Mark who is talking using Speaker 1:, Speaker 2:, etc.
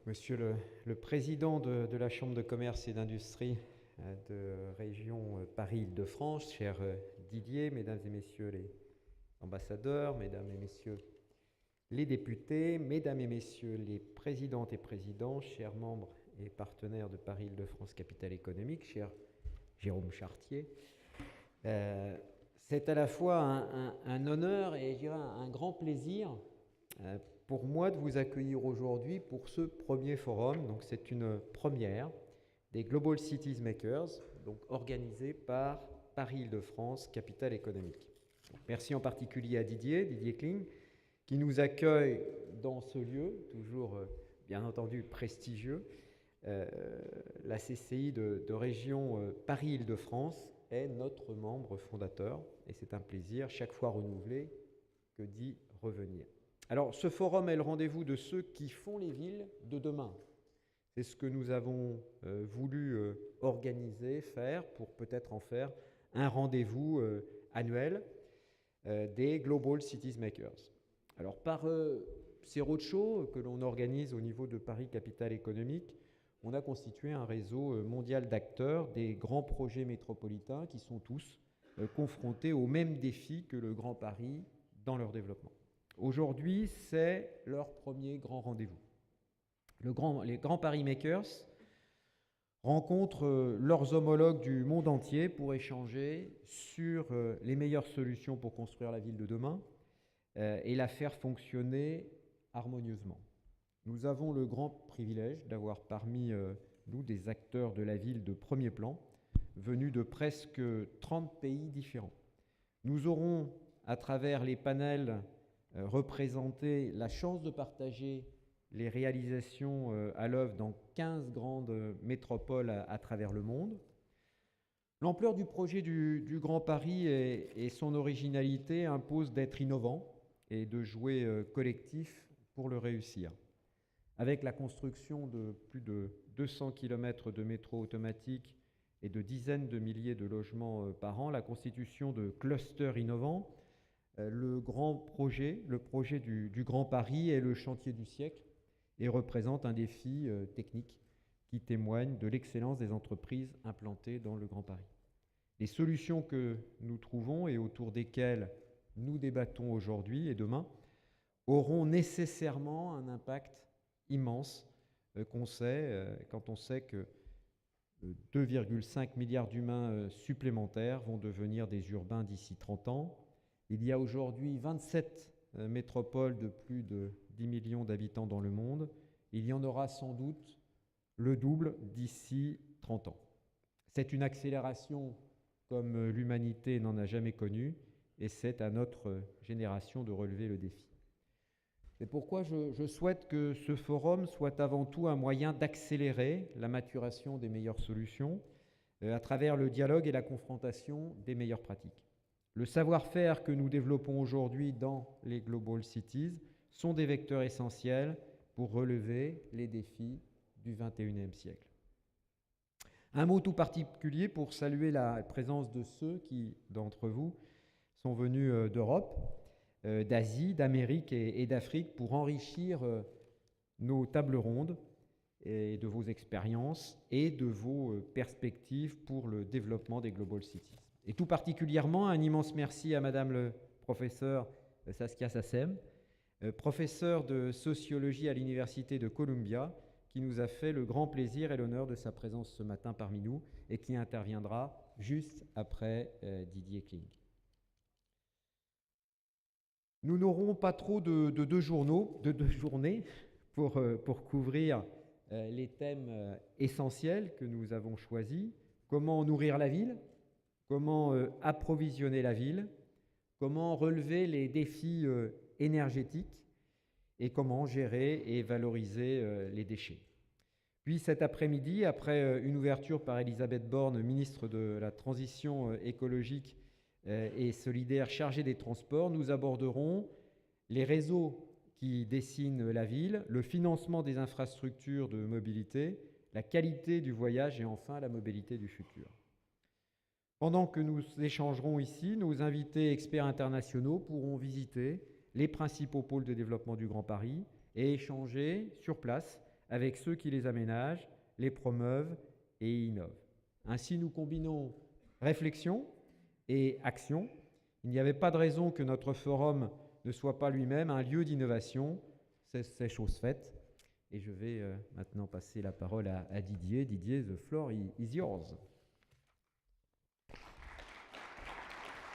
Speaker 1: Monsieur le Président de la Chambre de commerce et d'industrie de région Paris-Île-de-France, cher Didier, mesdames et messieurs les ambassadeurs, mesdames et messieurs les députés, mesdames et messieurs les présidentes et présidents, chers membres et partenaires de Paris-Île-de-France Capitale Économique, cher Jérôme Chartier, c'est à la fois un honneur et je dirais un grand plaisir pour moi de vous accueillir aujourd'hui pour ce premier forum. Donc c'est une première des Global Cities Makers, donc organisé par Paris-Île-de-France Capitale Économique. Donc, merci en particulier à Didier Kling, qui nous accueille dans ce lieu, toujours bien entendu prestigieux. La CCI de région Paris-Île-de-France est notre membre fondateur et c'est un plaisir, chaque fois renouvelé, que d'y revenir. Alors, ce forum est le rendez-vous de ceux qui font les villes de demain. C'est ce que nous avons voulu organiser, faire, pour peut-être en faire un rendez-vous annuel des Global Cities Makers. Alors, par ces roadshows que l'on organise au niveau de Paris Capitale Économique, on a constitué un réseau mondial d'acteurs des grands projets métropolitains qui sont tous confrontés aux mêmes défis que le Grand Paris dans leur développement. Aujourd'hui, c'est leur premier grand rendez-vous. Les Grands Paris Makers rencontrent leurs homologues du monde entier pour échanger sur les meilleures solutions pour construire la ville de demain et la faire fonctionner harmonieusement. Nous avons le grand privilège d'avoir parmi nous des acteurs de la ville de premier plan, venus de presque 30 pays différents. Nous aurons, à travers les panels représenter la chance de partager les réalisations à l'œuvre dans 15 grandes métropoles à travers le monde. L'ampleur du projet du Grand Paris et son originalité imposent d'être innovant et de jouer collectif pour le réussir. Avec la construction de plus de 200 km de métro automatique et de dizaines de milliers de logements par an, la constitution de clusters innovants, le projet du Grand Paris est le chantier du siècle et représente un défi technique qui témoigne de l'excellence des entreprises implantées dans le Grand Paris. Les solutions que nous trouvons et autour desquelles nous débattons aujourd'hui et demain auront nécessairement un impact immense quand on sait que 2,5 milliards d'humains supplémentaires vont devenir des urbains d'ici 30 ans. Il y a aujourd'hui 27 métropoles de plus de 10 millions d'habitants dans le monde. Il y en aura sans doute le double d'ici 30 ans. C'est une accélération comme l'humanité n'en a jamais connue et c'est à notre génération de relever le défi. C'est pourquoi je souhaite que ce forum soit avant tout un moyen d'accélérer la maturation des meilleures solutions à travers le dialogue et la confrontation des meilleures pratiques. Le savoir-faire que nous développons aujourd'hui dans les Global Cities sont des vecteurs essentiels pour relever les défis du XXIe siècle. Un mot tout particulier pour saluer la présence de ceux qui, d'entre vous, sont venus d'Europe, d'Asie, d'Amérique et d'Afrique pour enrichir nos tables rondes et de vos expériences et de vos perspectives pour le développement des Global Cities. Et tout particulièrement, un immense merci à Madame le professeur Saskia Sassem, professeure de sociologie à l'Université de Columbia, qui nous a fait le grand plaisir et l'honneur de sa présence ce matin parmi nous et qui interviendra juste après Didier Kling. Nous n'aurons pas trop de deux journées pour couvrir les thèmes essentiels que nous avons choisis. Comment nourrir la ville ? Comment approvisionner la ville, comment relever les défis énergétiques et comment gérer et valoriser les déchets. Puis cet après-midi, après une ouverture par Elisabeth Borne, ministre de la Transition écologique et solidaire chargée des transports, nous aborderons les réseaux qui dessinent la ville, le financement des infrastructures de mobilité, la qualité du voyage et enfin la mobilité du futur. Pendant que nous échangerons ici, nos invités experts internationaux pourront visiter les principaux pôles de développement du Grand Paris et échanger sur place avec ceux qui les aménagent, les promeuvent et innovent. Ainsi, nous combinons réflexion et action. Il n'y avait pas de raison que notre forum ne soit pas lui-même un lieu d'innovation. C'est chose faite. Et je vais maintenant passer la parole à Didier. Didier, the floor is yours.